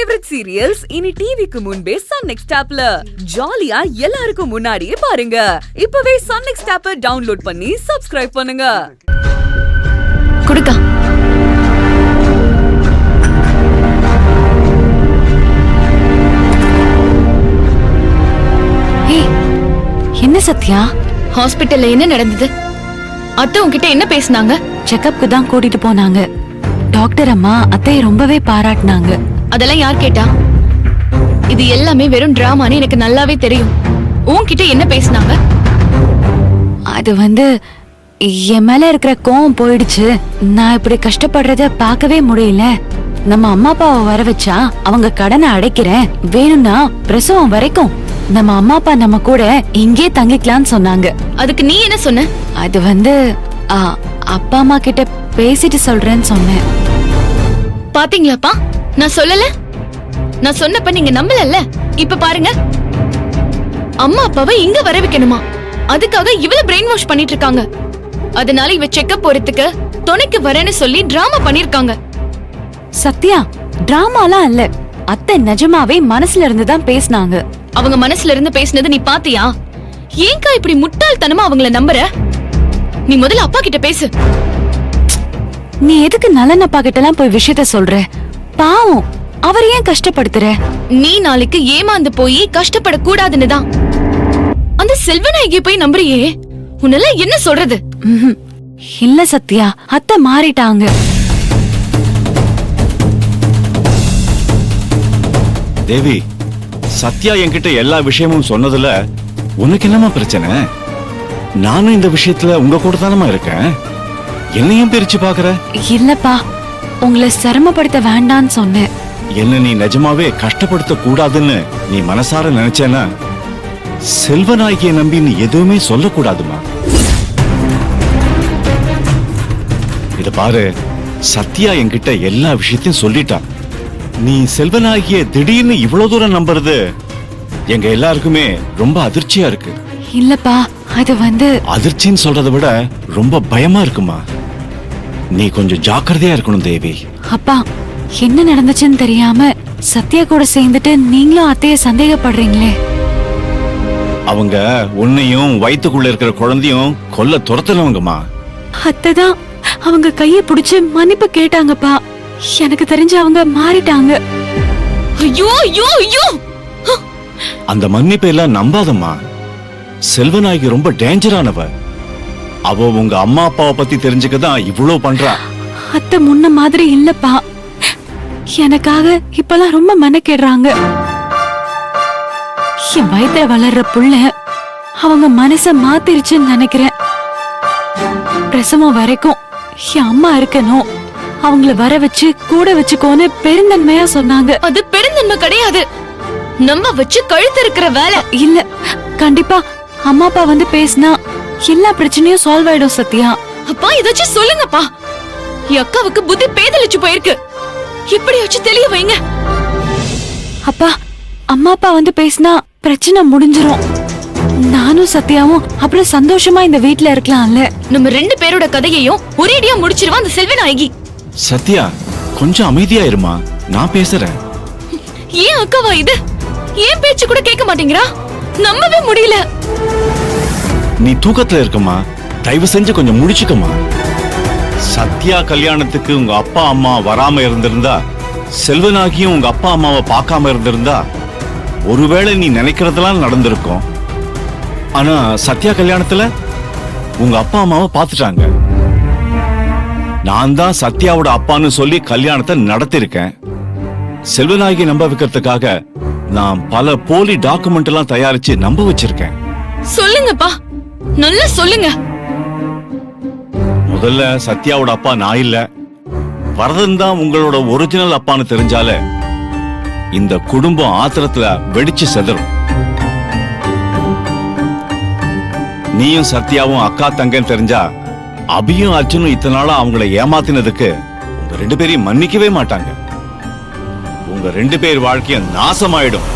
Favourite serials இனி டிவிக்கு முன்பே சன் நெக்ஸ்ட் ஆப்ல ஜாலியா எல்லாருக்கும் முன்னாடியே பாருங்க. இப்பவே சன் நெக்ஸ்ட் ஆப்பை டவுன்லோட் பண்ணி சப்ஸ்கிரைப் பண்ணுங்க. குடுக்கா என்ன சத்யா, ஹாஸ்பிட்டல்ல என்ன நடந்தது? அத்தை உன்கிட்ட என்ன பேசினாங்க? செக்கப்க்கு தான் கூட்டிட்டு போனாங்க. டாக்டர் அம்மா அத்தையை ரொம்பவே பாராட்டினாங்க. அதெல்லாம் யார் கேட்டா? இது எல்லாமே வெறும் டிராமான்னு எனக்கு நல்லாவே தெரியும். உன்கிட்ட என்ன பேசினாங்க? அது என் மேல இருக்கிற கோவம் போயிடுச்சு. நான் இப்படி கஷ்டப்படுறத பார்க்கவே முடியல. நம்ம அம்மா அப்பாவை வர வச்சா அவங்க கடனை அடைக்கிறேன், வேணும்னா பிரசவம் வரைக்கும் நம்ம அம்மா அப்பா நம்ம கூட இங்கே தங்கிக்கலாம்னு சொன்னாங்க. அதுக்கு நீ என்ன சொன்ன? அது அப்பா அம்மா கிட்ட பேசிட்டு சொல்றேன்னு சொன்னேன். பாத்தீங்களாப்பா, நான் சொல்லல? நான் சொன்னப்ப நீங்க நம்பலல்ல. இப்ப பாருங்க, அம்மா அப்பாவை இங்க வர வைக்கணுமா, அதுக்காக இவள பிரெயின் வாஷ் பண்ணிட்டு இருக்காங்க. அதனால இவ செக்கப் போறதுக்கு துணைக்கு வரேன்னு சொல்லி டிராமா பண்ணிருக்காங்க. சத்யா, டிராமாலாம் இல்ல, அத்தை நிஜமாவே மனசுல இருந்து தான் பேசினாங்க. அவங்க மனசுல இருந்து பேசினது நீ பாத்தியா? ஏன்கா இப்படி முட்டாள்தனமா அவங்கள நம்புற? நீ முதல்ல அப்பா கிட்ட பேசு. நீ எதுக்கு நலன் அப்பா கிட்ட எல்லாம் போய் விஷயத்த சொல்ற? பாவம், அவர் ஏன் கஷ்டப்படுத்துற? நீ நாளைக்கு ஏமாந்து போய் கஷ்டப்படக்கூடாதுன்னு தான் அந்த செல்வநாயகியை போய் நம்புறியே. உன்னெல்லாம் என்ன சொல்றது? இல்ல சத்யா, அத்தை மாறிட்டாங்க. தேவி, சத்யா என்கிட்ட எல்லா விஷயமும் சொன்னதுல உனக்கு என்னமா பிரச்சனை? நானும் இந்த விஷயத்துல உங்க கூட தானமா இருக்கேன். என்னையும் பிரிச்சு பாக்குற? இல்லப்பா, உங்களை சிரமப்படுத்த வேண்டான்னு சொன்னேன். என்ன நீ நிஜமாவே கஷ்டப்படுத்த கூடாதுன்னு நீ மனசார நினைச்சேன்னா செல்வநாயகியை நம்பி நீ எதுவுமே சொல்லக்கூடாதுமா. இத பாரு, சத்யா என்கிட்ட எல்லா விஷயத்தையும் சொல்லிட்டா. நீ செல்வநாயகிய திடீர்னு இவ்வளவு தூரம் நம்புறது எங்க எல்லாருக்குமே ரொம்ப அதிர்ச்சியா இருக்கு. இல்லப்பா, அது அதிர்ச்சின்னு சொல்றதை விட ரொம்ப பயமா இருக்குமா. நீ கொஞ்சம் ஜாக்கிரதையா இருக்கணும் தேவி. அப்பா, என்ன நடந்துச்சுன்னு தெரியாம சத்யா கூட சேர்ந்துட்டு நீங்களும் அத்தைய சந்தேகப்படுறீங்களே. அவங்க உன்னையும் வயிற்றுக்குள்ள இருக்கிற குழந்தையும் கொல்ல துரத்துனவங்கம்மா. அத்தை தான் அவங்க கைய புடிச்சு மன்னிப்பு கேட்டாங்கப்பா. எனக்கு தெரிஞ்சு அவங்க மாறிட்டாங்க. ஐயோ ஐயோ ஐயோ! அந்த மன்னிப்பை எல்லாம் நம்பாதம்மா. செல்வநாயகி ரொம்ப டேஞ்சரானவ. அவ உங்க அம்மா அப்பாவை பத்தி தெரிஞ்சுக்கதான் இவ்வளவு பண்றா. அத்தை முன்ன மாதிரி இல்லப்பா. எனக்காக இப்பெல்லாம் ரொம்ப மெனக்கெடுறாங்க. என் வயித்துல வளர்ற புள்ள அவங்க மனச மாத்திருச்சுன்னு நினைக்கிறேன். பிரசவம் வரைக்கும் என் அம்மா இருக்கணும், அவங்கள வர வச்சு கூட வச்சுக்கோன்னு பெருந்தன்மையா சொன்னாங்க. அது பெருந்தன்மை கிடையாது, நம்ம வச்சு கழுத்து இருக்கிற வேலை. இல்ல, கண்டிப்பா அம்மா அப்பா பேசினா எல்லா பிரச்சனையும் சால்வ் ஆயிடும் சத்யா. அப்பா, ஏதாச்சும் சொல்லுங்கப்பா. என் அக்காவுக்கு புத்தி பேதலிச்சு போயிருக்கு. எப்படியாச்சும் தெளிய வைங்க. அப்பா, அம்மா அப்பா பேசினா பிரச்சனை முடிஞ்சிரும். நானும் சத்யாவும் அப்புறம் சந்தோஷமா இந்த வீட்ல இருக்கலாம்ல. நம்ம ரெண்டு பேரோட கதையையும் ஒரேடியா முடிச்சிருவா அந்த செல்வநாயகி. சத்யா, கொஞ்சம் அமைதியா இருமா, நான் பேசுறேன். ஏன் அக்காவா இது? ஏன் பேச்சு கூட கேட்க மாட்டேங்கிறா? நம்பவே முடியல. நீ தூக்கத்துல இருக்கமா, தயவு செஞ்சு கொஞ்சம் முடிச்சுக்கமா. சத்யா கல்யாணத்துக்கு உங்க அப்பா அம்மா வராம இருந்திருந்தா, செல்வநாயகியும் உங்க அப்பா அம்மாவை பார்க்காம இருந்திருந்தா, ஒருவேளை நீ நினைக்கிறதெல்லாம் நடந்திருக்கும். ஆனா சத்யா கல்யாணத்துல உங்க அப்பா அம்மாவை பார்த்துட்டாங்க. நான் தான் சத்யாவோட அப்பான்னு சொல்லி கல்யாணத்தை நடத்திருக்கேன். செல்வநாயகி நம்ப வைக்கிறதுக்காக நான் பல போலி டாக்குமெண்ட் எல்லாம் தயாரிச்சு நம்ப வச்சிருக்கேன். சொல்லுங்கப்பா, நல்லா சொல்லுங்க. முதல்ல சத்யாவோட அப்பா நான் இல்ல, வரதன் தான் உங்களோட ஒரிஜினல் அப்பான்னு தெரிஞ்சாலே இந்த குடும்பம் ஆத்திரத்துல வெடிச்சு செதறும். நீயும் சத்யாவும் அக்கா தங்கன்னு தெரிஞ்சா அபியும் அர்ஜுனும் இத்தனை நாளா அவங்கள ஏமாத்தினதுக்கு உங்க ரெண்டு பேரையும் மன்னிக்கவே மாட்டாங்க. உங்க ரெண்டு பேர் வாழ்க்கைய நாசமாயிடும்.